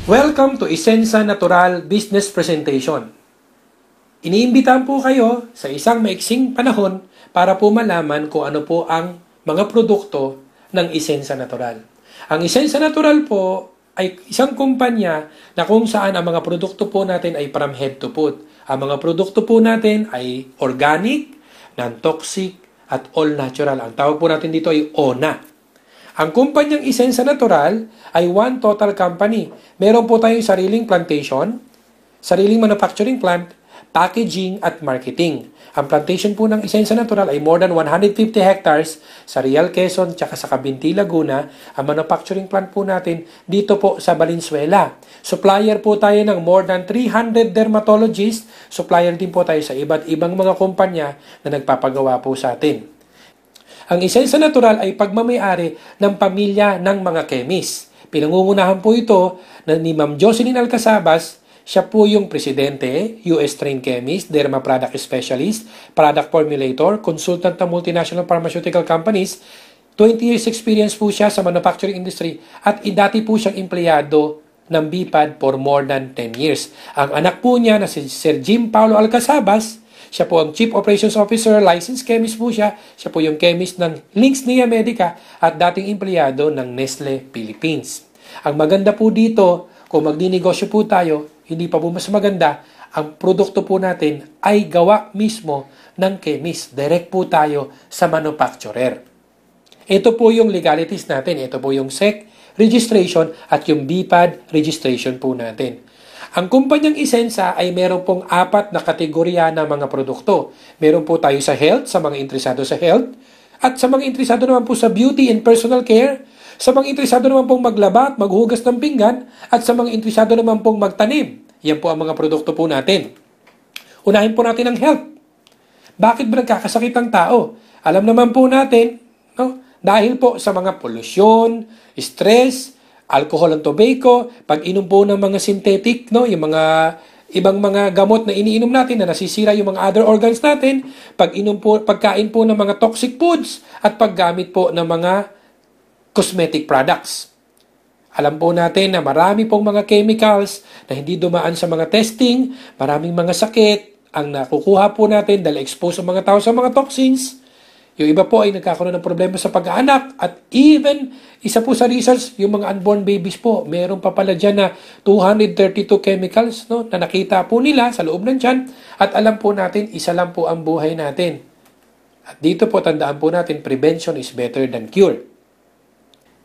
Welcome to Isensa Natural Business Presentation. Iniimbitahan po kayo sa isang maiksing panahon para po malaman kung ano po ang mga produkto ng Isensa Natural. Ang Isensa Natural po ay isang kumpanya na kung saan ang mga produkto po natin ay from head to foot. Ang mga produkto po natin ay organic, non-toxic, at all natural. Ang tawag po natin dito ay ONA. Ang kumpanyang Isensa Natural ay one total company. Meron po tayong sariling plantation, sariling manufacturing plant, packaging at marketing. Ang plantation po ng Isensa Natural ay more than 150 hectares sa Real Quezon tsaka sa Cabinti, Laguna. Ang manufacturing plant po natin dito po sa Valenzuela. Supplier po tayo ng more than 300 dermatologists. Supplier din po tayo sa iba't ibang mga kumpanya na nagpapagawa po sa atin. Ang Isensa Natural ay pagmamayari ng pamilya ng mga chemist. Pinangungunahan po ito ni Ma'am Jocelyn Alcazabas. Siya po yung presidente, US trained chemist, derma product specialist, product formulator, consultant ng multinational pharmaceutical companies. 20 years experience po siya sa manufacturing industry at dati po siyang empleyado ng BPAD for more than 10 years. Ang anak po niya na si Sir Jim Paulo Alcazabas, siya po ang Chief Operations Officer, licensed chemist po siya. Siya po yung chemist ng Lynx Nia Medica at dating empleyado ng Nestle Philippines. Ang maganda po dito, kung magdinegosyo po tayo, hindi pa po mas maganda, ang produkto po natin ay gawa mismo ng chemist. Direct po tayo sa manufacturer. Ito po yung legalities natin. Ito po yung SEC registration at yung BPAD registration po natin. Ang kumpanyang Isensa ay meron pong 4 na kategorya ng mga produkto. Meron po tayo sa health, sa mga interesado sa health, at sa mga interesado naman po sa beauty and personal care, sa mga interesado naman pong maglaba at maghugas ng pinggan, at sa mga interesado naman pong magtanim. Yan po ang mga produkto po natin. Unahin po natin ang health. Bakit ba nagkakasakit ang tao? Alam naman po natin, no? Dahil po sa mga polusyon, stress, alcohol and tobacco, pag-inom po ng mga synthetic, no, yung mga ibang mga gamot na iniinom natin na nasisira yung mga other organs natin, pagkain po ng mga toxic foods, at paggamit po ng mga cosmetic products. Alam po natin na marami pong mga chemicals na hindi dumaan sa mga testing, maraming mga sakit ang nakukuha po natin dahil exposed ang mga tao sa mga toxins. Yung iba po ay nagkakaroon ng problema sa pag-aanak at even isa po sa research, yung mga unborn babies po, meron pa pala dyan na 232 chemicals, no, na nakita po nila sa loob ng tiyan at alam po natin, isa lang po ang buhay natin. At dito po tandaan po natin, prevention is better than cure.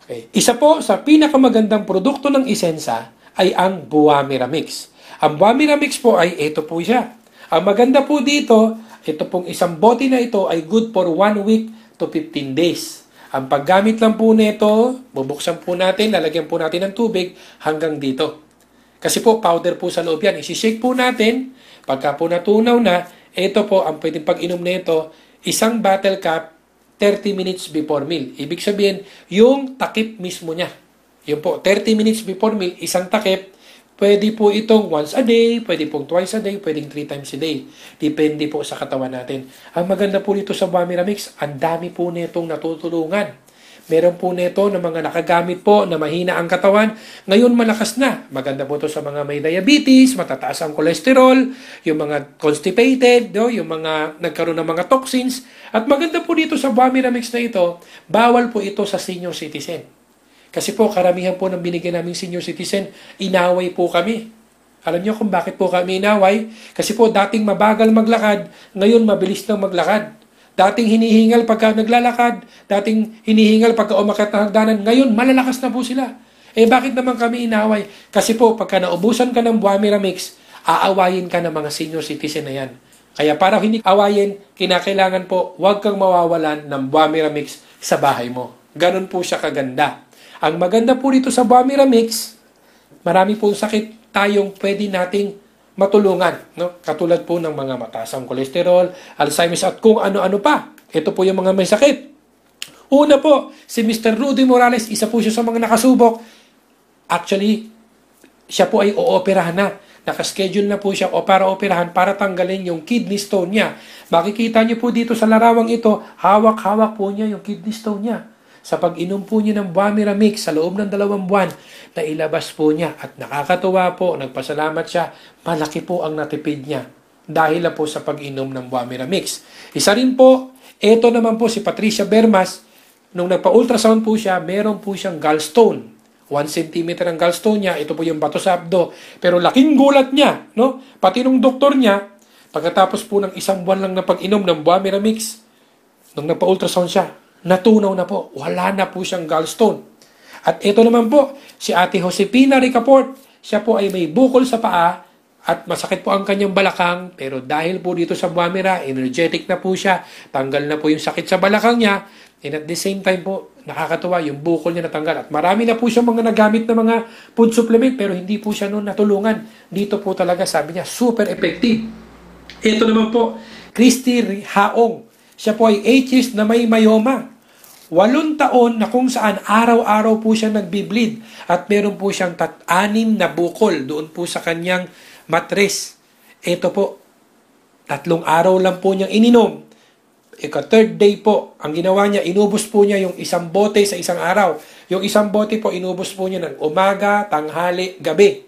Okay. Isa po sa pinakamagandang produkto ng Isensa ay ang Buwamira Mix. Ang Buwamira Mix po ay ito po siya. Ang maganda po dito, ito pong isang bote na ito ay good for 1 week to 15 days. Ang paggamit lang po nito, bubuksan po natin, lalagyan po natin ng tubig hanggang dito. Kasi po, powder po sa loob yan. Isishake po natin. Pagka po natunaw na, ito po ang pwedeng pag-inom nito, isang bottle cap, 30 minutes before meal. Ibig sabihin, yung takip mismo niya. Yun po, 30 minutes before meal, isang takip. Pwede po itong once a day, pwede pong twice a day, pwedeng 3 times a day. Depende po sa katawan natin. Ang maganda po dito sa Buwamira Mix, ang dami po nitong natutulungan. Meron po nito na mga nakagamit po na mahina ang katawan. Ngayon malakas na. Maganda po ito sa mga may diabetes, matataas ang cholesterol, yung mga constipated, no? Yung mga nagkaroon ng mga toxins. At maganda po dito sa Buwamira Mix na ito, bawal po ito sa senior citizen. Kasi po, karamihan po ng binigyan naming senior citizen, inaway po kami. Alam niyo kung bakit po kami inaway? Kasi po, dating mabagal maglakad, ngayon mabilis nang maglakad. Dating hinihingal pagka naglalakad, dating hinihingal pagka umakyat ng hagdanan, ngayon malalakas na po sila. Eh bakit naman kami inaway? Kasi po, pagka naubusan ka ng Buwamira Mix, aawayin ka ng mga senior citizen na yan. Kaya para hindi awayin, kinakailangan po, huwag kang mawawalan ng Buwamira Mix sa bahay mo. Ganon po siya kaganda. Ang maganda po dito sa Buwamira Mix, marami pong sakit tayong pwede nating matulungan. No? Katulad po ng mga mataas ang kolesterol, Alzheimer's at kung ano-ano pa. Ito po yung mga may sakit. Una po, si Mr. Rudy Morales, isa po siya sa mga nakasubok. Actually, siya po ay ooperahan na. Nakaschedule na po siya o para operahan para tanggalin yung kidney stone niya. Makikita niyo po dito sa larawang ito, hawak-hawak po niya yung kidney stone niya. sa pag-inom po niya ng Buamira Mix sa loob ng 2 buwan na ilabas po niya. At nakakatuwa po, nagpasalamat siya, malaki po ang natipid niya dahil po sa pag-inom ng Buamira Mix. Isa rin po, ito naman po si Patricia Bermas, nung nagpa-ultrasound po siya, meron po siyang gallstone. 1 centimeter ang gallstone niya, ito po yung bato sa abdo. Pero laking gulat niya, no? Pati nung doktor niya, pagkatapos po ng 1 buwan lang na pag-inom ng Buamira Mix, nung nagpa-ultrasound siya, natunaw na po. Wala na po siyang gallstone. At ito naman po, si Ate Josepina Ricaport, siya po ay may bukol sa paa at masakit po ang kanyang balakang, pero dahil po dito sa Buamira, energetic na po siya, tanggal na po yung sakit sa balakang niya, and at the same time po, nakakatuwa, yung bukol niya natanggal. At marami na po siya mga nagamit na mga food supplement, pero hindi po siya noon natulungan. Dito po talaga, sabi niya, super effective. Ito naman po, Christy Haong. Siya po ay 8 years na may myoma. 8 taon na kung saan araw-araw po siya nagbi-bleed. At meron po siyang 6 na bukol doon po sa kanyang matres. Ito po, 3 araw lang po niyang ininom. Third day po, ang ginawa niya, inubos po niya yung 1 bote sa 1 araw. Yung 1 bote po, inubos po niya ng umaga, tanghali, gabi.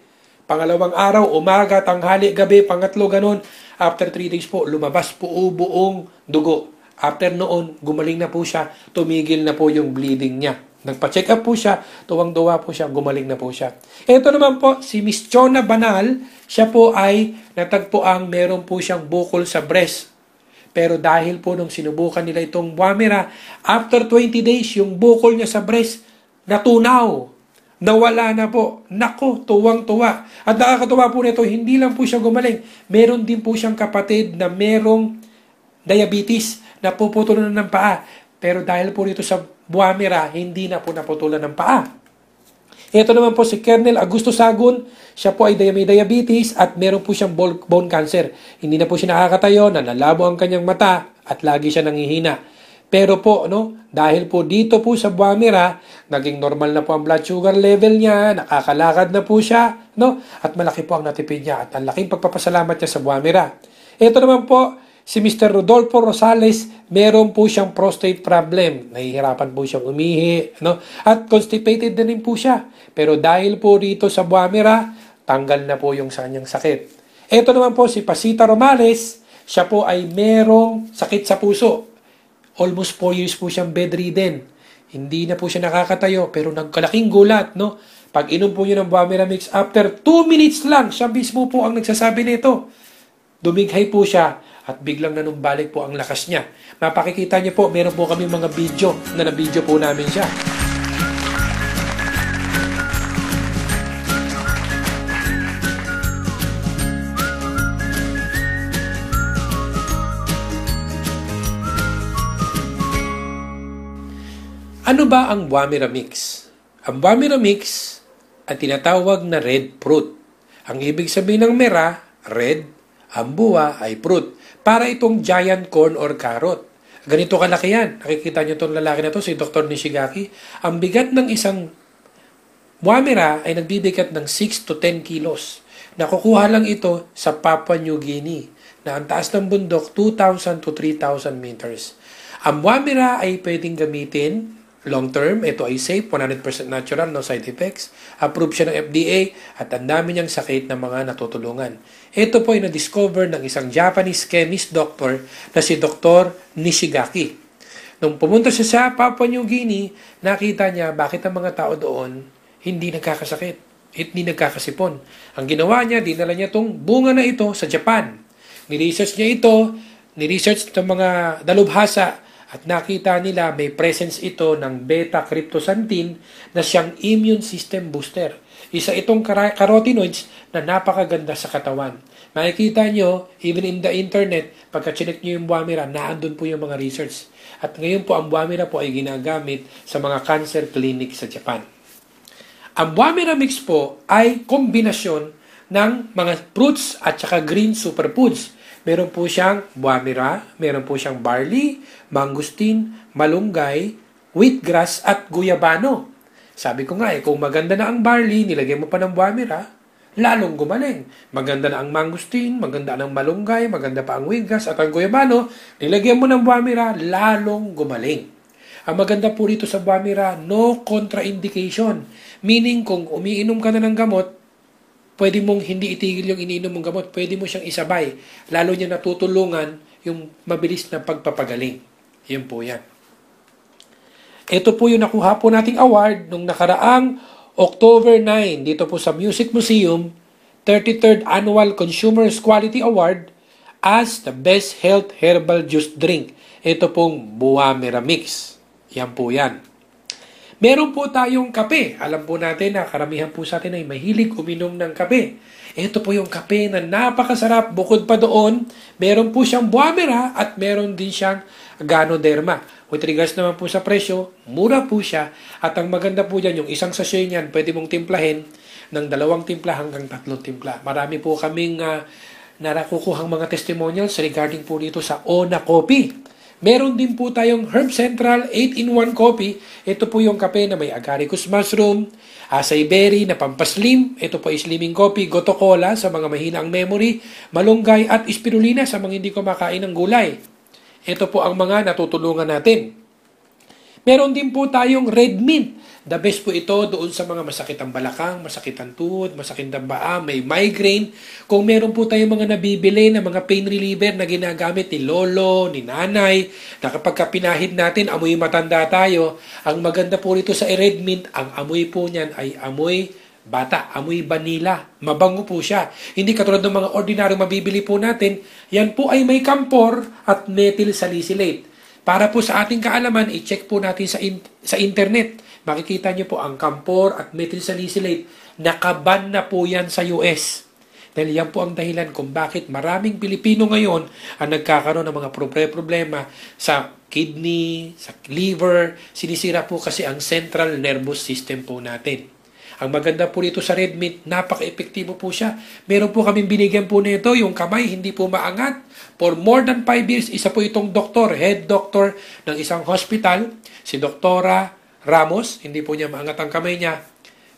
Pangalawang araw, umaga, tanghali, gabi. Pangatlo, ganun. After 3 days po, lumabas po buong dugo. After noon, gumaling na po siya, tumigil na po yung bleeding niya. Nagpa-check up po siya, tuwang-tuwa po siya, gumaling na po siya. Ito naman po, si Miss Chona Banal, siya po ay natagpuang meron po siyang bukol sa breast. Pero dahil po nung sinubukan nila itong Buamira, after 20 days, yung bukol niya sa breast, natunaw. Nawala na po. Nako, tuwang-tuwa. At nakakatuwa po nito, hindi lang po siya gumaling. Meron din po siyang kapatid na merong diabetes na puputulan ng paa. Pero dahil po dito sa Buamira, hindi na po naputulan ng paa. Ito naman po si Colonel Augusto Sagun, siya po ay may diabetes at meron po siyang bone cancer. Hindi na po siya nakakatayo, nanlalabo ang kanyang mata at lagi siya nangihina. Pero po, dahil po dito po sa Buamira, naging normal na po ang blood sugar level niya, nakakalakad na po siya, at malaki po ang natipid niya at ang laking pagpapasalamat niya sa Buamira. Ito naman po, si Mr. Rodolfo Rosales, meron po siyang prostate problem. Nahihirapan po siyang umihi, at constipated na rin po siya. Pero dahil po dito sa Buamira, tanggal na po yung sa kanyang sakit. Ito naman po si Pasita Romales, siya po ay merong sakit sa puso. Almost 4 years po siyang bedridden. Hindi na po siya nakakatayo, pero nagkalaking gulat, Pag inom po niyo ng Buamira Mix, after 2 minutes lang, siya mismo po ang nagsasabi nito. Dumighay po siya at biglang nanumbalik po ang lakas niya. Mapakikita niyo po, meron po kami mga video na na-video po namin siya. Ano ba ang Buamira Mix? Ang Buamira Mix ay tinatawag na red fruit. Ang ibig sabihin ng mera, red, ang buwa ay fruit. Para itong giant corn or carrot. Ganito kalaki yan. Nakikita niyo itong lalaki na to, si Dr. Nishigaki. Ang bigat ng isang Buamira ay nagbibigat ng 6 to 10 kilos. Nakukuha lang ito sa Papua New Guinea na ang taas ng bundok 2,000 to 3,000 meters. Ang Buamira ay pwedeng gamitin long term. Ito ay safe, 100% natural, no side effects. Approved siya ng FDA at ang dami niyang sakit ng mga natutulungan. Ito po ay na-discover ng isang Japanese chemist doctor na si Dr. Nishigaki. Nung pumunta siya sa Papua New Guinea, nakita niya bakit ang mga tao doon hindi nagkakasakit, hindi nagkakasipon. Ang ginawa niya, dinala niya itong bunga na ito sa Japan. Ni-research niya ito, ni-research ng mga dalubhasa, at nakita nila may presence ito ng beta-cryptosantine na siyang immune system booster. Isa itong carotenoids na napakaganda sa katawan. Makikita nyo, even in the internet, pagka-check nyo yung Buamira, naandun po yung mga research. At ngayon po, ang Buamira po ay ginagamit sa mga cancer clinic sa Japan. Ang Buamira Mix po ay kombinasyon ng mga fruits at saka green superfoods. Meron po siyang Buamira, meron po siyang barley, mangustin, malunggay, wheatgrass at guyabano. Sabi ko nga kung maganda na ang barley, nilagay mo pa ng Buamira, lalong gumaling. Maganda na ang mangustin, maganda na ang malunggay, maganda pa ang wheatgrass at ang guyabano, nilagay mo ng Buamira, lalong gumaling. Ang maganda po rito sa Bumira, no contraindication. Meaning, kung umiinom ka na ng gamot, pwede mong hindi itigil yung iniinom mong gamot. Pwede mo siyang isabay. Lalo niya natutulungan yung mabilis na pagpapagaling. Yun po yan. Ito po yung nakuha po nating award nung nakaraang October 9 dito po sa Music Museum, 33rd Annual Consumers Quality Award as the Best Health Herbal Juice Drink. Ito pong Bumira Mix. Yan po yan. Meron po tayong kape. Alam po natin na karamihan po sa atin ay mahilig uminom ng kape. Ito po yung kape na napakasarap. Bukod pa doon, meron po siyang Bumira at meron din siyang Ganoderma. With regards naman po sa presyo, mura po siya. At ang maganda po dyan, yung isang sachet niyan, pwede mong timplahin ng 2 timpla hanggang 3 timpla. Marami po kaming narakukuhang mga testimonials regarding po dito sa Ona Coffee. Meron din po tayong Herb Central 8-in-1 coffee. Ito po yung kape na may agaricus mushroom, acai berry na pampaslim. Ito po ay slimming coffee, goto cola sa mga mahina ang memory, malunggay at spirulina sa mga hindi kumakain ng gulay. Ito po ang mga natutulungan natin. Meron din po tayong red mint. The best po ito doon sa mga masakit ang balakang, masakit ang tuhod, masakit ang paa, may migraine. Kung meron po tayong mga nabibili na mga pain reliever na ginagamit ni lolo, ni nanay, na kapag pinahid natin, amoy matanda tayo, ang maganda po rito sa red mint, ang amoy po niyan ay amoy bata, amoy vanilla. Mabango po siya. Hindi katulad ng mga ordinaryong mabibili po natin, yan po ay may camphor at methyl salicylate. Para po sa ating kaalaman, i-check po natin sa internet. Makikita niyo po ang camphor at methyl salicylate. Nakaban na po yan sa US. Dahil yan po ang dahilan kung bakit maraming Pilipino ngayon ang nagkakaroon ng mga problema sa kidney, sa liver. Sinisira po kasi ang central nervous system po natin. Ang maganda po dito sa red meat, napaka-epektibo po siya. Meron po kaming binigyan po nito, yung kamay hindi po maangat. For more than 5 years, isa po itong doktor, head doctor ng isang hospital, si Doktora Ramos, hindi po niya maangat ang kamay niya.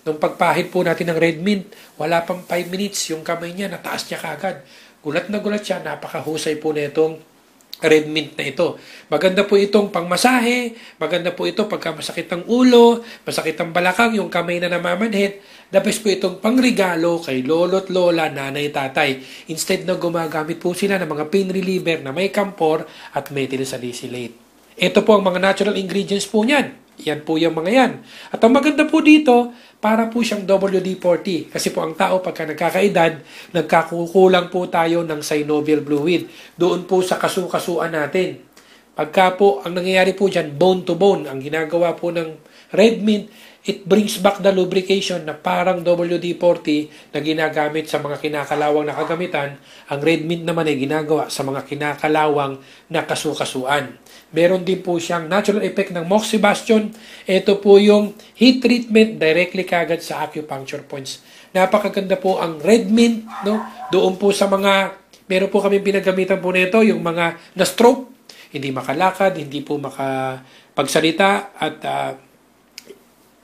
Nung pagpahid po natin ng red mint, wala pang 5 minutes, yung kamay niya, nataas niya kagad. Gulat na gulat siya, napakahusay po nitong red mint na ito. Maganda po itong pangmasahe, maganda po ito pagka masakit ang ulo, masakit ang balakang, yung kamay na namamanhid. The best po itong pangregalo kay lolo't lola, nanay, tatay. Instead na gumagamit po sila ng mga pain reliever na may camphor at methyl salicylate. Ito po ang mga natural ingredients po niyan. Yan po yung mga yan. At ang maganda po dito, para po siyang WD-40. Kasi po ang tao pagka nagkakaedad, nagkakukulang po tayo ng synovial fluid. Doon po sa kasukasuan natin. Pagka po, ang nangyayari po dyan, bone to bone. Ang ginagawa po ng red mint, it brings back the lubrication na parang WD-40 na ginagamit sa mga kinakalawang na kagamitan. Ang red mint naman ay ginagawa sa mga kinakalawang na kasukasuan. Meron din po siyang natural effect ng moxibustion. Ito po yung heat treatment directly kagad sa acupuncture points. Napakaganda po ang red mint, no? Doon po sa mga, meron po kami pinagamitan po nito, yung mga na-stroke, hindi makalakad, hindi po makapagsalita, at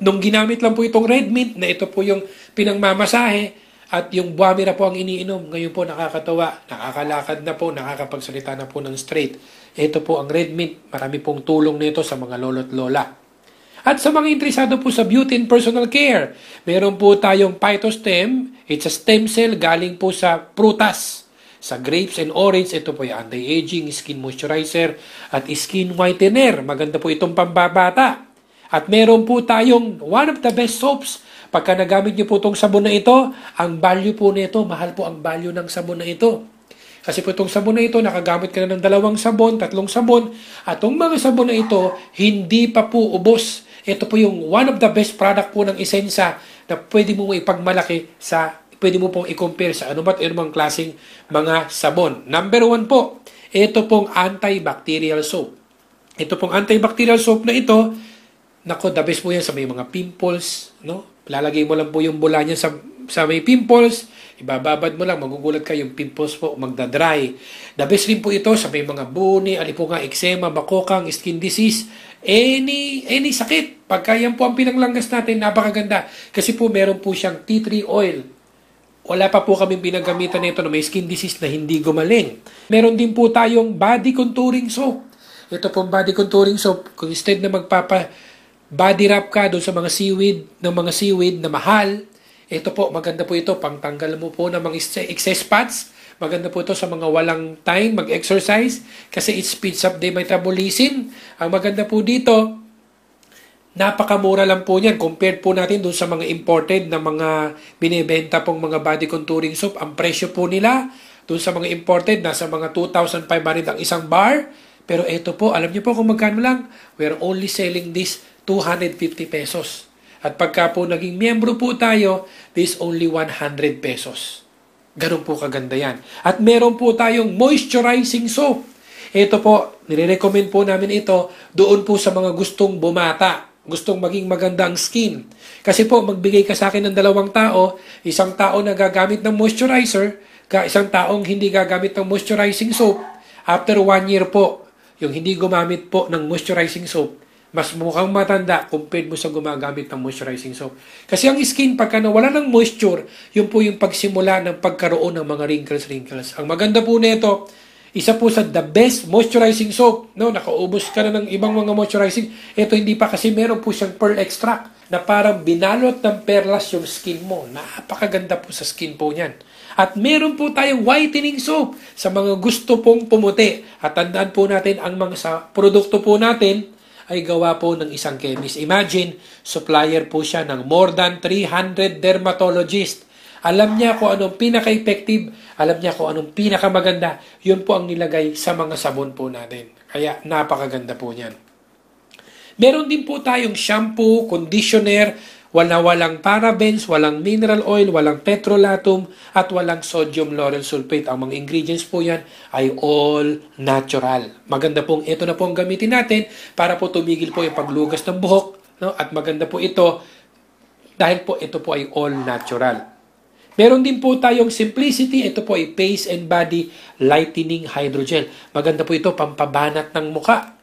nung ginamit lang po itong red mint, na ito po yung pinangmamasahe, at yung Bumira po ang iniinom, ngayon po nakakatawa, nakakalakad na po, nakakapagsalita na po ng straight. Ito po ang red mint, marami pong tulong nito sa mga lolo't lola. At sa mga interesado po sa beauty and personal care, meron po tayong phytostem. It's a stem cell galing po sa prutas. Sa grapes and orange, ito po yung anti-aging, skin moisturizer, at skin whitener. Maganda po itong pambabata. At meron po tayong one of the best soaps. Pagka nagamit niyo po itong sabon na ito, ang value po nito, mahal po ang value ng sabon na ito. Kasi po itong sabon na ito, nakagamit ka na ng 2 sabon, 3 sabon, at itong mga sabon na ito, hindi pa po ubos. Ito po yung one of the best product po ng Essensa na pwede mo ipagmalaki pwede mo pong i-compare sa anumang klaseng mga sabon. Number 1 po, ito pong antibacterial soap. Ito pong antibacterial soap na ito, nako, the best po yan sa may mga pimples, no? Lalagay mo lang po yung bula niya sa may pimples, ibababad mo lang, magugulat ka, yung pimples po magdadry. The best rin po ito sa may mga buni, alipunga, eczema, bakokang, skin disease, any sakit. Pagka yan po ang pinanglanggas natin, napakaganda. Kasi po meron po siyang tea tree oil. Wala pa po kami pinagamitan nito na may skin disease na hindi gumaling. Meron din po tayong body contouring soap. Ito pong body contouring soap, kung instead na body wrap ka doon sa mga seaweed na mahal, ito po, maganda po ito, pangtanggal mo po ng mga excess fats. Maganda po ito sa mga walang time mag-exercise kasi it speeds up the metabolism. Ang maganda po dito, napakamura lang po niyan compared po natin doon sa mga imported na mga binibenta pong mga body contouring soap. Ang presyo po nila doon sa mga imported, nasa mga 2,500 ang isang bar. Pero ito po, alam niyo po kung magkano lang? We're only selling this 250 pesos. At pagka po naging miyembro po tayo, this only 100 pesos. Ganun po kaganda yan. At meron po tayong moisturizing soap. Ito po, nire-recommend po namin ito doon po sa mga gustong bumata, gustong maging maganda ang skin. Kasi po, magbigay ka sa akin ng 2 tao, isang tao na gagamit ng moisturizer, isang taong hindi gagamit ng moisturizing soap. After 1 year po, yung hindi gumamit po ng moisturizing soap, mas mukhang matanda compared mo sa gumagamit ng moisturizing soap. Kasi ang skin, pagka nawala ng moisture, yun po yung pagsimula ng pagkaroon ng mga wrinkles. Ang maganda po nito, isa po sa the best moisturizing soap. No, nakaubos ka na ng ibang mga moisturizing. Ito hindi pa kasi meron po siyang pearl extract na parang binalot ng perlas yung skin mo. Napakaganda po sa skin po niyan. At meron po tayong whitening soap sa mga gusto pong pumuti. At tandaan po natin ang mga sa produkto po natin ay gawa po ng isang chemist. Imagine, supplier po siya ng more than 300 dermatologists. Alam niya kung anong pinaka-effective, alam niya kung anong pinakamaganda. Yun po ang nilagay sa mga sabon po natin. Kaya napakaganda po niyan. Meron din po tayong shampoo, conditioner, walang parabens, walang mineral oil, walang petrolatum, at walang sodium lauryl sulfate. Ang mga ingredients po yan ay all natural. Maganda pong ito na po ang gamitin natin para po tumigil po yung paglugas ng buhok. No? At maganda po ito dahil po ito po ay all natural. Meron din po tayong Simplicity. Ito po ay Face and Body Lightening Hydrogel. Maganda po ito, pampabanat ng muka.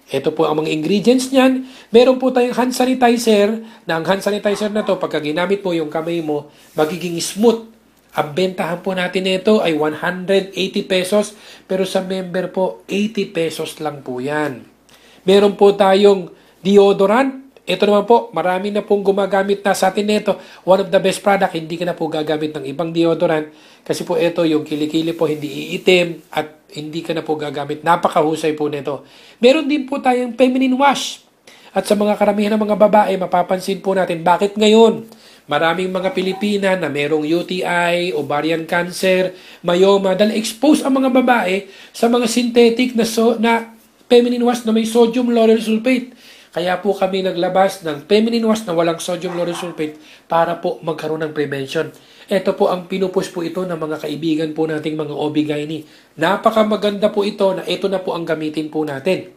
Ito po ang mga ingredients niyan. Meron po tayong hand sanitizer, na ang hand sanitizer na to, pagka ginamit mo yung kamay mo, magiging smooth. Ang bentahan po natin nito ay 180 pesos, pero sa member po, 80 pesos lang po yan. Meron po tayong deodorant. Ito naman po, marami na pong gumagamit na sa atin nito. One of the best product, hindi ka na po gagamit ng ibang deodorant. Kasi po ito, yung kilikili po hindi iitim at hindi ka na po gagamit. Napakahusay po nito. Meron din po tayong feminine wash. At sa mga karamihan ng mga babae, mapapansin po natin bakit ngayon maraming mga Pilipina na merong UTI, ovarian cancer, myoma, dahil expose ang mga babae sa mga synthetic na feminine wash na may sodium lauryl sulfate. Kaya po kami naglabas ng feminine wash na walang sodium lauryl sulfate para po magkaroon ng prevention. Ito po ang pinupush po ito ng mga kaibigan po nating mga OB-GYN. Napakamaganda po ito na ito na po ang gamitin po natin.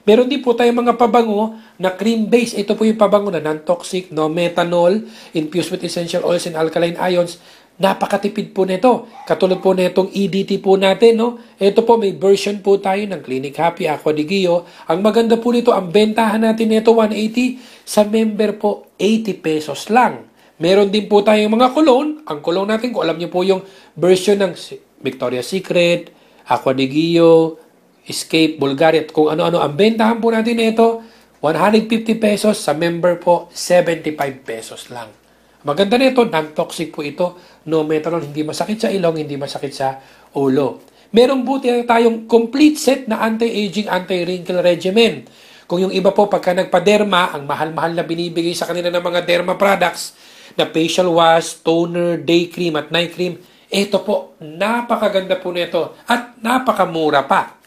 Meron din po tayong mga pabango na cream-based. Ito po yung pabango na non-toxic, no methanol, infused with essential oils and alkaline ions. Napakatipid po nito. Katulad po nitong EDT po natin, no? Ito po, may version po tayo ng Clinic Happy, Aqua di Gio. Ang maganda po nito, ang bentahan natin nito 180, sa member po 80 pesos lang. Meron din po tayong mga cologne. Ang cologne natin, kung alam niyo po yung version ng Victoria's Secret, Aqua di Gio, Escape, Bulgari, at kung ano-ano. Ang bentahan po natin nito, 150 pesos, sa member po 75 pesos lang. Maganda nito, non-toxic po ito, no methanol, hindi masakit sa ilong, hindi masakit sa ulo. Meron po tayong complete set na anti-aging, anti-wrinkle regimen. Kung yung iba po, pagka nagpa-derma, ang mahal-mahal na binibigay sa kanila ng mga derma products, na facial wash, toner, day cream at night cream, ito po, napakaganda po nito at napakamura pa.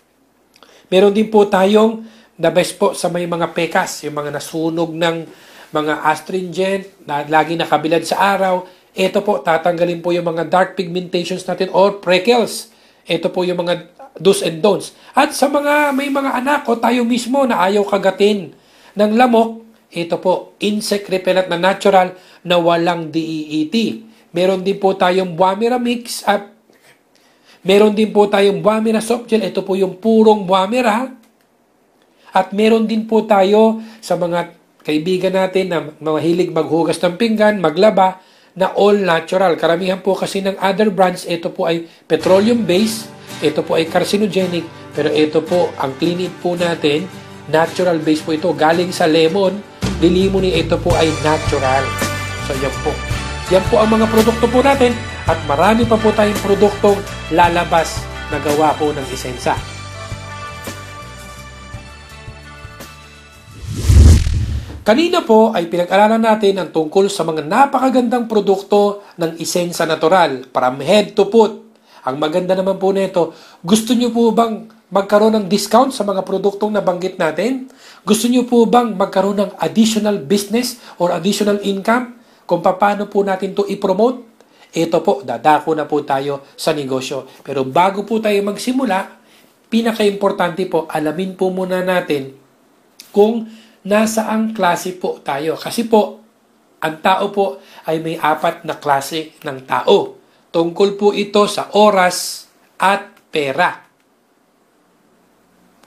Meron din po tayong the best po sa may mga pekas, yung mga nasunog ng mga astringent, na lagi nakabilad sa araw. Ito po, tatanggalin po yung mga dark pigmentations natin or freckles. Ito po yung mga do's and don'ts. At sa mga may mga anak o tayo mismo na ayaw kagatin ng lamok, ito po, insect repellent na natural na walang DEET. Meron din po tayong Buamira mix at meron din po tayong Buamira soft gel. Ito po yung purong Buamira. At meron din po tayo sa mga kaibigan natin na mahilig maghugas ng pinggan, maglaba, na all natural. Karamihan po kasi ng other brands, ito po ay petroleum-based, ito po ay carcinogenic, Pero ito po, ang clean eat po natin, natural base po ito. Galing sa lemon, lilimoni ito po ay natural. So yan po. Yan po ang mga produkto po natin at marami pa po tayong produktong lalabas na gawa po ng Isensa. Kanina po ay pinag-aralan natin ang tungkol sa mga napakagandang produkto ng Isensa Natural from head to foot. Ang maganda naman po nito, gusto nyo po bang magkaroon ng discount sa mga produktong nabanggit natin? Gusto nyo po bang magkaroon ng additional business or additional income? Kung paano po natin to i-promote? Ito po, dadako na po tayo sa negosyo. Pero bago po tayo magsimula, pinaka-importante po, alamin po muna natin kung nasaang klase po tayo. Kasi po, ang tao po ay may 4 na klase ng tao. Tungkol po ito sa oras at pera.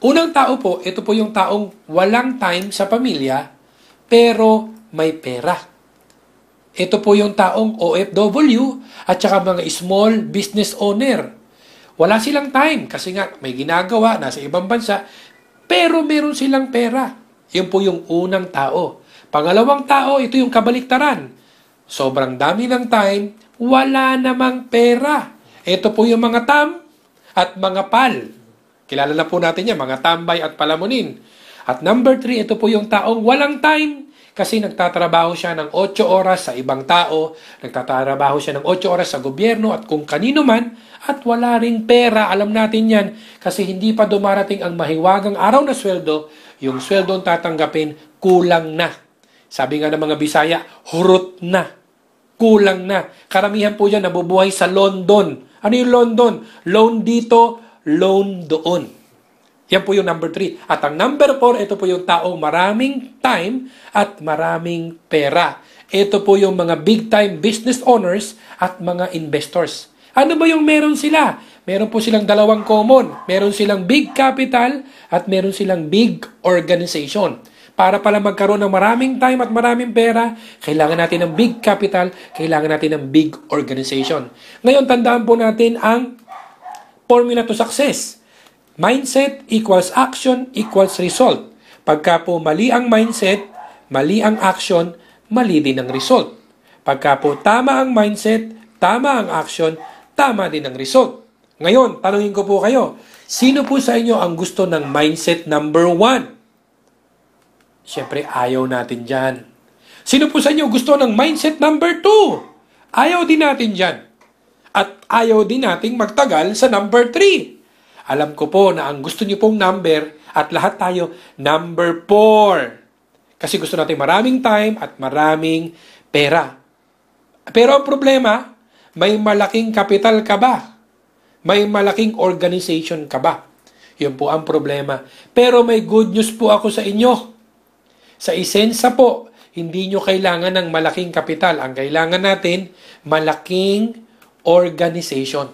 Unang tao po, ito po yung taong walang time sa pamilya, pero may pera. Ito po yung taong OFW at saka mga small business owner. Wala silang time kasi nga may ginagawa, nasa ibang bansa, pero meron silang pera. Yun po yung unang tao. Pangalawang tao, ito yung kabaliktaran. Sobrang dami ng time, wala namang pera. Ito po yung mga tam at mga pal. Kilala na po natin yan, mga tambay at palamunin. At number 3, ito po yung taong walang time kasi nagtatrabaho siya ng 8 oras sa ibang tao, nagtatrabaho siya ng 8 oras sa gobyerno at kung kanino man at wala ring pera. Alam natin yan kasi hindi pa dumarating ang mahiwagang araw na sweldo, yung sweldo ang tatanggapin kulang na. Sabi nga ng mga Bisaya, hurot na. Kulang na. Karamihan po dyan nabubuhay sa London. Ano yung London? Loan dito, loan doon. Yan po yung number 3. At ang number 4, ito po yung taong maraming time at maraming pera. Ito po yung mga big time business owners at mga investors. Ano ba yung meron sila? Meron po silang dalawang common. Meron silang big capital at meron silang big organization. Para pala magkaroon ng maraming time at maraming pera, kailangan natin ng big capital, kailangan natin ng big organization. Ngayon, tandaan po natin ang formula to success. Mindset equals action equals result. Pagka po mali ang mindset, mali ang action, mali din ang result. Pagka po tama ang mindset, tama ang action, tama din ang result. Ngayon, tanungin ko po kayo, sino po sa inyo ang gusto ng mindset number 1? Siyempre, ayaw natin dyan. Sino po sa inyo gusto ng mindset number 2? Ayaw din natin dyan. At ayaw din nating magtagal sa number 3. Alam ko po na ang gusto niyo pong number at lahat tayo number 4. Kasi gusto natin maraming time at maraming pera. Pero ang problema, may malaking kapital ka ba? May malaking organization ka ba? Yun po ang problema. Pero may good news po ako sa inyo. Sa Isensa po, hindi nyo kailangan ng malaking kapital. Ang kailangan natin, malaking organization.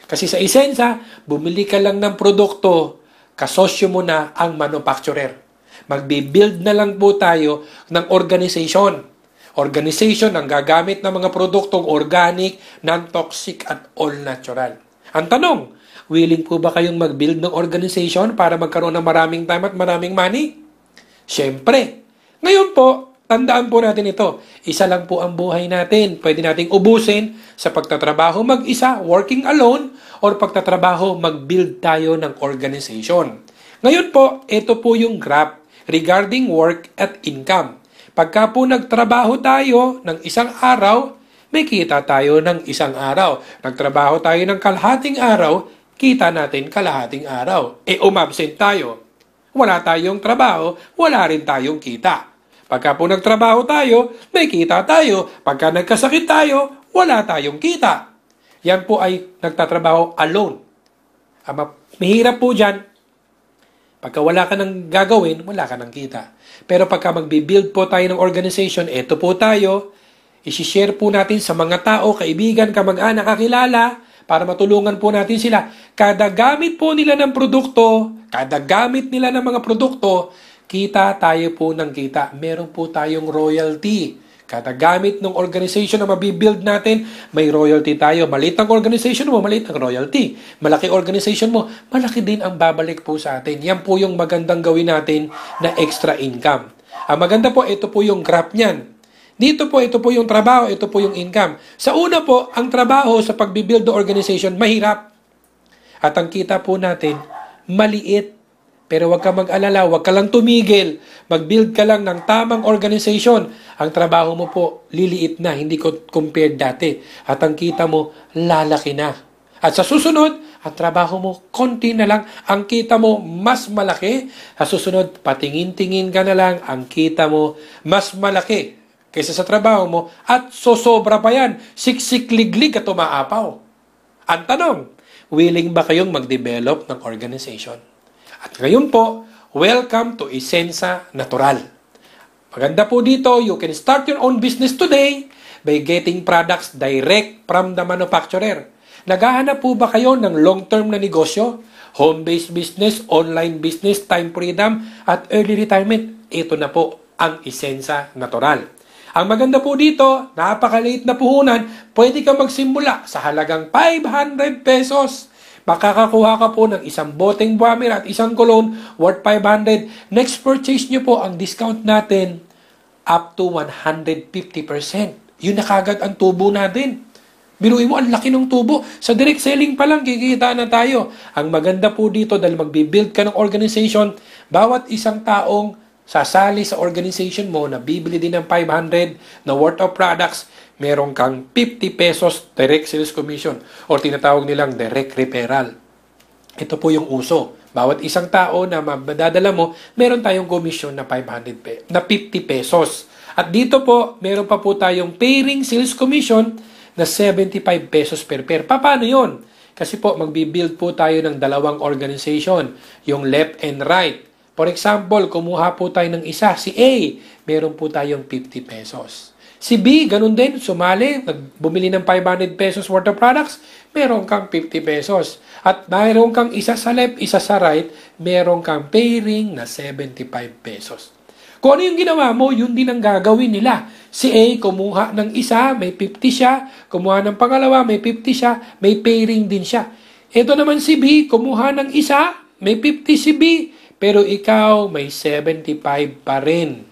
Kasi sa Isensa, bumili ka lang ng produkto, kasosyo mo na ang manufacturer. Magbibuild na lang po tayo ng organization. Organization ang gagamit ng mga produktong organic, non-toxic at all-natural. Ang tanong, willing po ba kayong mag-build ng organization para magkaroon ng maraming time at maraming money? Siyempre. Ngayon po, tandaan po natin ito. Isa lang po ang buhay natin. Pwede nating ubusin sa pagtatrabaho mag-isa, working alone, or pagtatrabaho mag-build tayo ng organization. Ngayon po, ito po yung graph regarding work at income. Pagka po nagtrabaho tayo ng isang araw, may kita tayo ng isang araw. Nagtrabaho tayo ng kalahating araw, kita natin kalahating araw. Umabsent tayo. Wala tayong trabaho, wala rin tayong kita. Pagka po nagtrabaho tayo, may kita tayo. Pagka nagkasakit tayo, wala tayong kita. Yan po ay nagtatrabaho alone. Mahirap po dyan. Pagka wala ka nang gagawin, wala ka nang kita. Pero pagka magbibuild po tayo ng organization, eto po tayo, isi-share po natin sa mga tao, kaibigan, kamag-anak, kakilala, para matulungan po natin sila. Kada gamit po nila ng produkto, kada gamit nila ng mga produkto, kita tayo po ng kita. Meron po tayong royalty. Kada gamit ng organization na mabibuild natin, may royalty tayo. Maliit ang organization mo, maliit ang royalty. Malaki organization mo, malaki din ang babalik po sa atin. Yan po yung magandang gawin natin na extra income. Ang maganda po, ito po yung graph niyan. Dito po, ito po yung trabaho, ito po yung income. Sa una po, ang trabaho sa pagbibuild ng organization, mahirap. At ang kita po natin, maliit. Pero huwag ka mag-alala, huwag ka lang tumigil. Mag-build ka lang ng tamang organization. Ang trabaho mo po, liliit na, hindi ko compared dati. At ang kita mo, lalaki na. At sa susunod, ang trabaho mo, konti na lang. Ang kita mo, mas malaki. Sa susunod, patingin-tingin ka na lang. Ang kita mo, mas malaki kaysa sa trabaho mo, at sosobra pa yan. Siksik-liglig at umaapaw. Ang tanong, willing ba kayong mag-develop ng organization? At ngayon po, welcome to Isensa Natural. Maganda po dito, you can start your own business today by getting products direct from the manufacturer. Naghahanap po ba kayo ng long-term na negosyo? Home-based business, online business, time freedom, at early retirement? Ito na po ang Isensa Natural. Ang maganda po dito, napakaliit na puhunan, pwede ka magsimula sa halagang 500 pesos. Makakakuha ka po ng isang boteng buwamer at isang cologne worth 500. Next purchase nyo po, ang discount natin up to 150%. Yun na kagad ang tubo natin. Biruin mo, ang laki ng tubo. Sa direct selling pa lang, kikita na tayo. Ang maganda po dito, dahil mag-build ka ng organization, bawat isang taong sasali sa organization mo na bibili din ng 500 na worth of products, meron kang 50 pesos direct sales commission o tinatawag nilang direct referral. Ito po yung uso. Bawat isang tao na madadala mo, meron tayong commission na 50 pesos. At dito po, meron pa po tayong pairing sales commission na 75 pesos per pair. Paano yun? Kasi po, magbibuild po tayo ng dalawang organization, yung left and right. For example, kumuha po tayo ng isa, si A, meron po tayong 50 pesos. Si B, ganun din, sumali, bumili ng 500 pesos worth of products, meron kang 50 pesos. At mayroon kang isa sa left, isa sa right, meron kang pairing na 75 pesos. Kung ano yung ginawa mo, yun din ang gagawin nila. Si A, kumuha ng isa, may 50 siya. Kumuha ng pangalawa, may 50 siya. May pairing din siya. Ito naman si B, kumuha ng isa, may 50 si B. Pero ikaw, may 75 pa rin.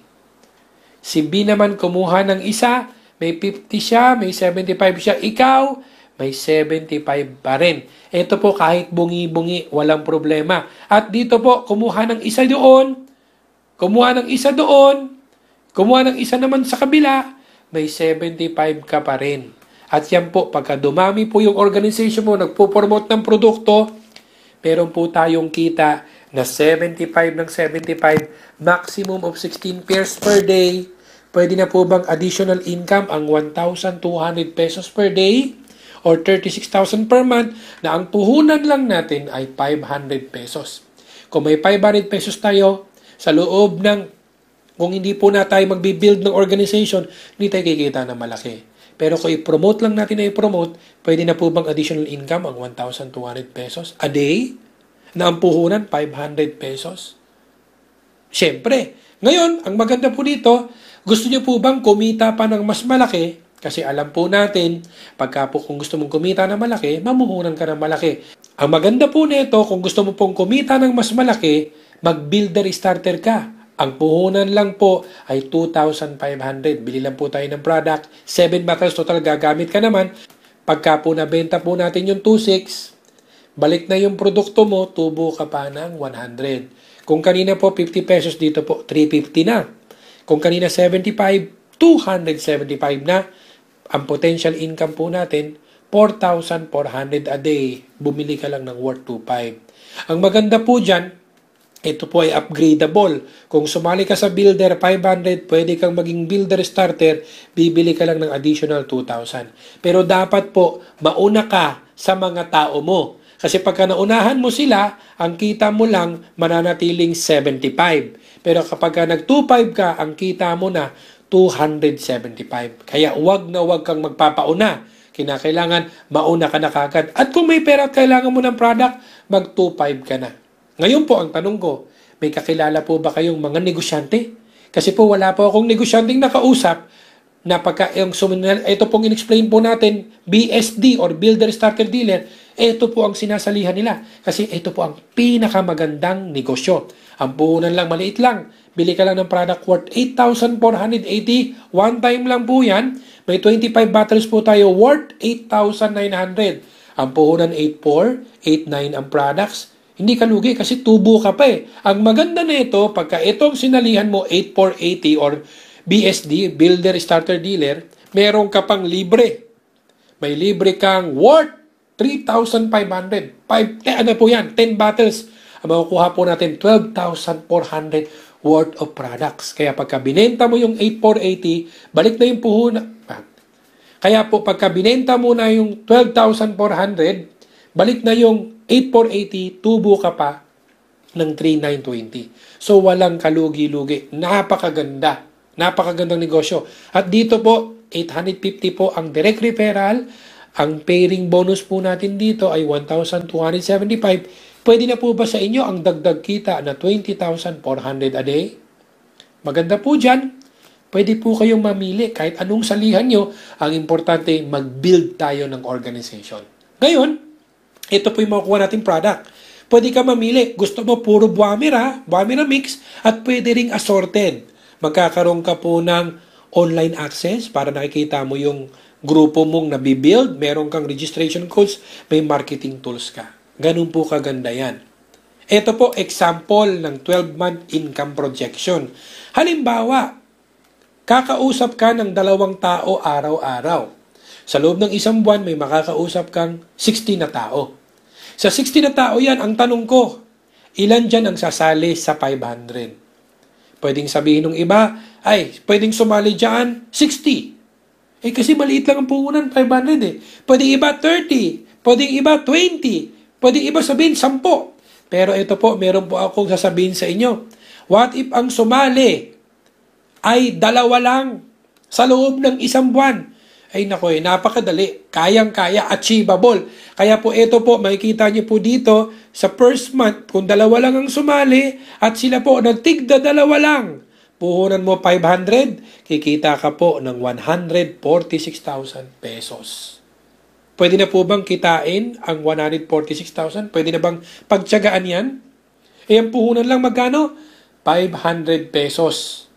Si B naman kumuha ng isa, may 50 siya, may 75 siya. Ikaw, may 75 pa rin. Ito po kahit bungi-bungi, walang problema. At dito po, kumuha ng isa doon, kumuha ng isa doon, kumuha ng isa naman sa kabila, may 75 ka pa rin. At yan po, pagka dumami po yung organization mo, nagpo-promote ng produkto, meron po tayong kita na 75 ng 75, maximum of 16 pairs per day. Pwede na po bang additional income ang 1,200 pesos per day or 36,000 per month na ang puhunan lang natin ay 500 pesos. Kung may 500 pesos tayo, sa loob ng, kung hindi po na tayo magbibuild ng organization, hindi tayo kikita na malaki. Pero kung i-promote lang natin na i-promote, pwede na po bang additional income ang 1,200 pesos a day? Na ang puhunan, 500 pesos. Siyempre, ngayon, ang maganda po dito, gusto niyo po bang kumita pa ng mas malaki? Kasi alam po natin, pagka po kung gusto mong kumita ng malaki, mamuhunan ka ng malaki. Ang maganda po nito, kung gusto mo pong kumita ng mas malaki, mag-builder starter ka. Ang puhunan lang po ay 2,500. Bili lang po tayo ng product. 7 bottles total gagamit ka naman. Pagka po nabenta po natin yung 2,600, balik na yung produkto mo, tubo ka pa ng 100. Kung kanina po 50 pesos, dito po 350 na. Kung kanina 75, 275 na. Ang potential income po natin, 4,400 a day. Bumili ka lang ng worth 2,500. Ang maganda po dyan, ito po ay upgradable. Kung sumali ka sa builder 500, pwede kang maging builder starter, bibili ka lang ng additional 2,000. Pero dapat po, mauna ka sa mga tao mo. Kasi pagka naunahan mo sila, ang kita mo lang mananatiling 75. Pero kapag nag-25 ka, ang kita mo na 275. Kaya wag na wag kang magpapauna. Kinakailangan mauna ka na kagad. At kung may pera at kailangan mo ng product, mag-25 ka na. Ngayon po, ang tanong ko, may kakilala po ba kayong mga negosyante? Kasi po wala po akong negosyanteng nakausap ito pong in-explain po natin, BSD or Builder Starter Dealer, ito po ang sinasalihan nila. Kasi ito po ang pinakamagandang negosyo. Ang puhunan lang, maliit lang. Bili ka lang ng product worth 8,480. One time lang po yan. May 25 batteries po tayo worth 8,900. Ang puhunan 8,400, 8,900 ang products. Hindi ka lugi kasi tubo ka pa eh. Ang maganda na ito, pagka itong sinalihan mo 8,480 or BSD, Builder Starter Dealer, meron ka pang libre. May libre kang worth 3,500. Ano po yan? 10 bottles. Ang makukuha po natin 12,400 worth of products. Kaya pagka binenta mo yung 8,480, balik na yung puhunan. Kaya po pagka binenta mo na yung 12,400, balik na yung 8,480, tubo ka pa ng 3,920. So walang kalugi-lugi. Napakaganda. Napakagandang negosyo. At dito po, 850 po ang direct referral. Ang pairing bonus po natin dito ay 1,275. Pwede na po ba sa inyo ang dagdag kita na 20,400 a day? Maganda po dyan. Pwede po kayong mamili kahit anong salihan nyo. Ang importante, mag-build tayo ng organization. Ngayon, ito po yung makukuha natin product. Pwede ka mamili. Gusto mo puro buwamira mix, at pwede ring assorted. Magkakaroon ka po ng online access para nakikita mo yung grupo mong nabibuild. Meron kang registration codes, may marketing tools ka. Ganun po kaganda yan. Ito po example ng 12-month income projection. Halimbawa, kakausap ka ng 2 tao araw-araw. Sa loob ng isang buwan, may makakausap kang 60 na tao. Sa 60 na tao yan, ang tanong ko, ilan dyan ang sasali sa 500? Pwedeng sabihin ng iba, ay, pwedeng sumali dyan 60. Kasi maliit lang ang puhunan, 500 eh. Pwedeng iba 30, pwedeng iba 20, pwedeng iba sabihin 10. Pero ito po, meron po akong sasabihin sa inyo. What if ang sumali ay 2 lang sa loob ng isang buwan? Ay nako, napakadali. Kayang-kaya, achievable. Kaya po ito po, makikita niyo po dito sa first month, kung 2 lang ang sumali at sila po nagtigda 2 lang, puhunan mo 500, kikita ka po ng 146,000 pesos. Pwede na po bang kitain ang 146,000? Pwede na bang pagtiyagaan yan? Ang puhunan lang magkano? 500 pesos.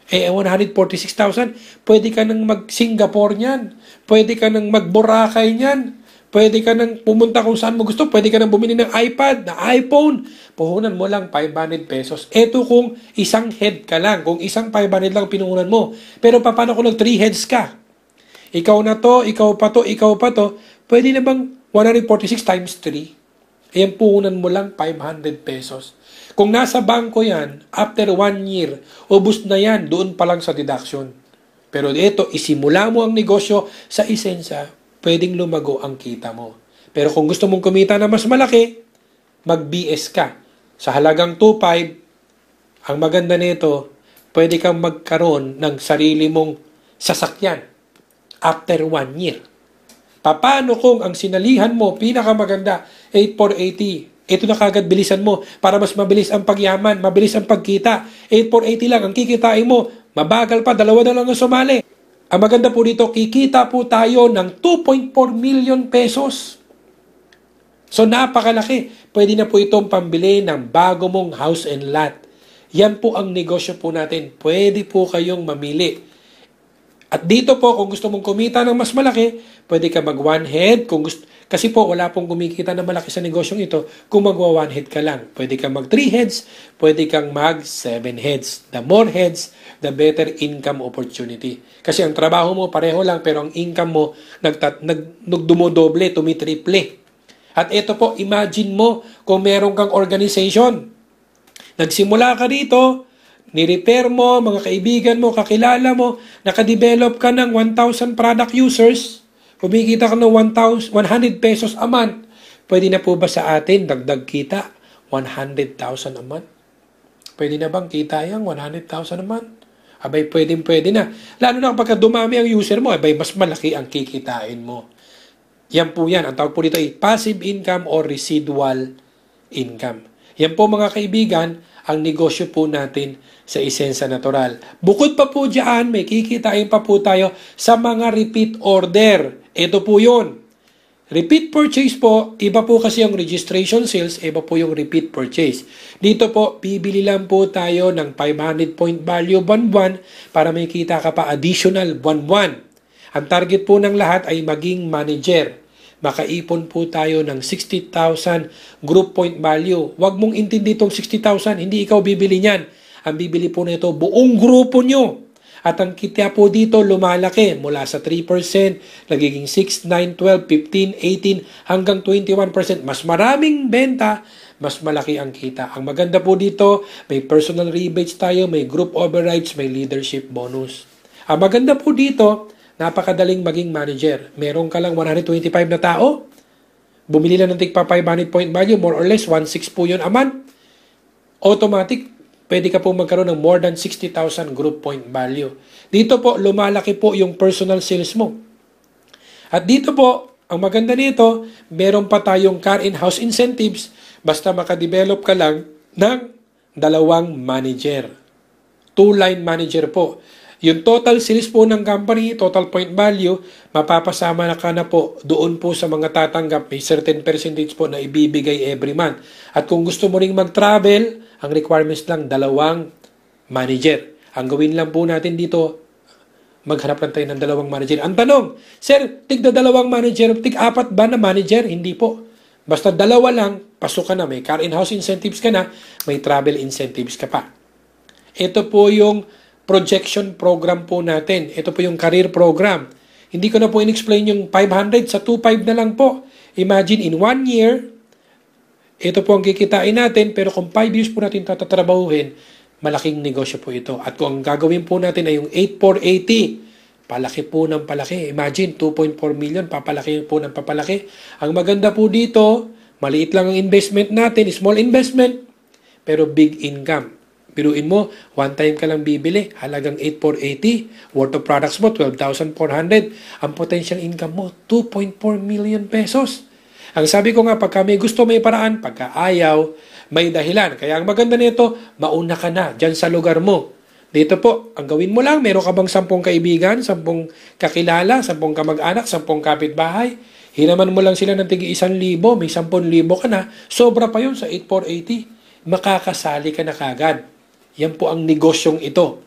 146,000, pwede ka nang mag-Singapore niyan. Pwede ka nang mag-Boracay niyan. Pwede ka nang pumunta kung saan mo gusto. Pwede ka nang bumili ng iPad, na iPhone. Puhunan mo lang 500 pesos. Ito kung isang head ka lang. Kung isang 500 lang pinuhunan mo. Pero paano kung 3 heads ka? Ikaw na to, ikaw pa to, ikaw pa to. Pwede na bang 146 times 3? Puhunan mo lang 500 pesos. Kung nasa bangko yan, after 1 year, ubus na yan, doon pa lang sa deduction. Pero ito, isimula mo ang negosyo sa isensya, pwedeng lumago ang kita mo. Pero kung gusto mong kumita na mas malaki, mag-BS ka. Sa halagang 2,500, ang maganda nito, pwede kang magkaroon ng sarili mong sasakyan after 1 year. Paano kung ang sinalihan mo, pinakamaganda, 8,480, ito na kagad bilisan mo para mas mabilis ang pagyaman, mabilis ang pagkita. 8,480 lang ang kikitain mo. Mabagal pa, 2 na lang ang sumali. Ang maganda po dito, kikita po tayo ng 2.4 million pesos. So napakalaki. Pwede na po itong pambili ng bago mong house and lot. Yan po ang negosyo po natin. Pwede po kayong mamili. At dito po, kung gusto mong kumita ng mas malaki, pwede ka mag 1 head. Kasi po, wala pong kumikita na malaki sa negosyong ito kung magwa 1 head ka lang. Pwede kang mag 3 heads, pwede kang mag 7 heads. The more heads, the better income opportunity. Kasi ang trabaho mo pareho lang, pero ang income mo dumodoble, tumitriple. At ito po, imagine mo kung meron kang organization. Nagsimula ka dito, ni-repair mo, mga kaibigan mo, kakilala mo, nakadevelop ka ng 1,000 product users, kumikita ka ng 100 pesos a month. Pwede na po ba sa atin dagdag kita 100,000 a month? Pwede na bang kita yan 100,000 a month? Abay, pwede na. Lalo na kapag dumami ang user mo, abay, mas malaki ang kikitain mo. Yan po yan. Ang tawag po dito ay passive income or residual income. Yan po mga kaibigan ang negosyo po natin sa Isensa Natural. Bukod pa po dyan, may kikitain pa po tayo sa mga repeat order. Ito po yun. Repeat purchase po, iba po kasi yung registration sales, iba po yung repeat purchase. Dito po, bibili lang po tayo ng 500 point value buwan-buwan para may kita ka pa additional buwan-buwan. Ang target po ng lahat ay maging manager. Makaipon po tayo ng 60,000 group point value. Huwag mong intindi itong 60,000, hindi ikaw bibili niyan. Ang bibili po nito, buong grupo nyo. At ang kita po dito lumalaki mula sa 3%, nagiging 6, 9, 12, 15, 18, hanggang 21%. Mas maraming benta, mas malaki ang kita. Ang maganda po dito, may personal rebates tayo, may group overrides, may leadership bonus. Ang maganda po dito, napakadaling maging manager. Meron ka lang 125 na tao, bumili lang ng tigpa 500 point value, more or less 1.6 po yun a month. Automatic, pwede ka po magkaroon ng more than 60,000 group point value. Dito po, lumalaki po yung personal sales mo. At dito po, ang maganda nito, meron pa tayong car in-house incentives basta makadevelop ka lang ng 2 manager. 2-line manager po. Yung total sales po ng company, total point value, mapapasama na ka na po doon po sa mga tatanggap. May certain percentage po na ibibigay every month. At kung gusto mo ring mag-travel, ang requirements lang 2 manager. Ang gawin lang po natin dito, maghanap lang tayo ng 2 manager. Ang tanong, sir, tig-2 manager, tig-4 ba na manager? Hindi po. Basta 2 lang, pasok ka na. May car in-house incentives ka na, may travel incentives ka pa. Ito po yung projection program po natin. Ito po yung career program. Hindi ko na po in-explain yung 500 sa 2.5 na lang po. Imagine in 1 year, ito po ang kikitain natin, pero kung 5 years po natin tatatrabahuhin, malaking negosyo po ito. At kung ang gagawin po natin ay yung 8,480, palaki po ng palaki. Imagine, 2.4 million, papalaki po ng papalaki. Ang maganda po dito, maliit lang ang investment natin, small investment, pero big income. Biruin mo, one time ka lang bibili, halagang 8,480, worth of products mo, 12,400. Ang potential income mo, 2.4 million pesos. Ang sabi ko nga, pagka may gusto, may paraan. Pagka ayaw, may dahilan. Kaya ang maganda nito, mauna ka na dyan sa lugar mo. Dito po, ang gawin mo lang, meron ka bang 10 kaibigan, 10 kakilala, 10 kamag-anak, 10 kapitbahay. Hinaman mo lang sila ng tigi 1,000, may 10,000 ka na, sobra pa yun sa 8,480. Makakasali ka na kagad. Yan po ang negosyong ito.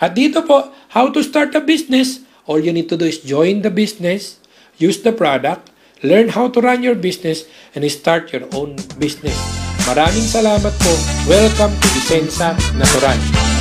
At dito po, how to start a business, all you need to do is join the business, use the product, learn how to run your business, and start your own business. Maraming salamat po. Welcome to Isensa Natural.